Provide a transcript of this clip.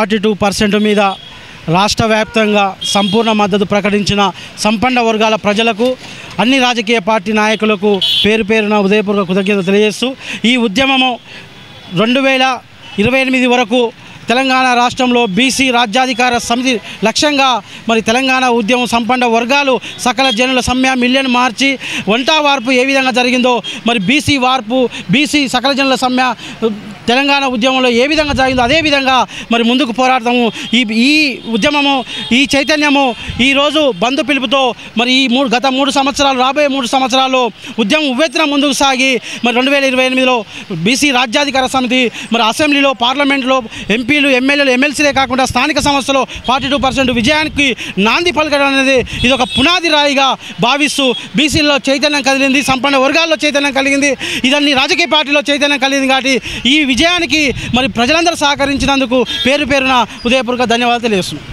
42% మీద రాష్ట్ర వ్యాప్తంగా సంపూర్ణ మద్దతు ప్రకటించిన సంపన్న వర్గాల ప్రజలకు, అన్ని రాజకీయ పార్టీ నాయకులకు పేరు పేరున ఉదయపూర్వక కృతజ్ఞతలు తెలియజేస్తూ ఈ ఉద్యమము 2028 వరకు తెలంగాణ రాష్ట్రంలో బీసీ రాజ్యాధికార సమితి లక్ష్యంగా మరి తెలంగాణ ఉద్యమం సంపన్న వర్గాలు సకల జనుల సమ్మె మిలియన్ మార్చి వంటా వార్పు ఏ విధంగా జరిగిందో మరి బీసీ వార్పు బీసీ సకల జనుల సమ్మె తెలంగాణ ఉద్యమంలో ఏ విధంగా జరిగిందో అదే విధంగా మరి ముందుకు పోరాడతాము. ఈ ఉద్యమము ఈ చైతన్యము ఈరోజు బంధు పిలుపుతో మరి గత 3 సంవత్సరాలు రాబోయే 3 సంవత్సరాల్లో ఉద్యమం ఉవ్వెత్తున ముందుకు సాగి మరి 2028లో బీసీ రాజ్యాధికార సమితి మరి అసెంబ్లీలో పార్లమెంట్లో ఎంపీలు ఎమ్మెల్యేలు ఎమ్మెల్సీలే కాకుండా స్థానిక సంస్థలో 42% విజయానికి నాంది పలకడం అనేది ఇది ఒక పునాది రాయిగా భావిస్తూ బీసీల్లో చైతన్యం కలిగింది, సంపన్న వర్గాల్లో చైతన్యం కలిగింది, ఇదన్నీ రాజకీయ పార్టీలో చైతన్యం కలిగింది. కాబట్టి ఈ విజయానికి మరి ప్రజలందరూ సహకరించినందుకు పేరు పేరున ఉదయపూర్వక ధన్యవాదాలు తెలియజేస్తున్నాం.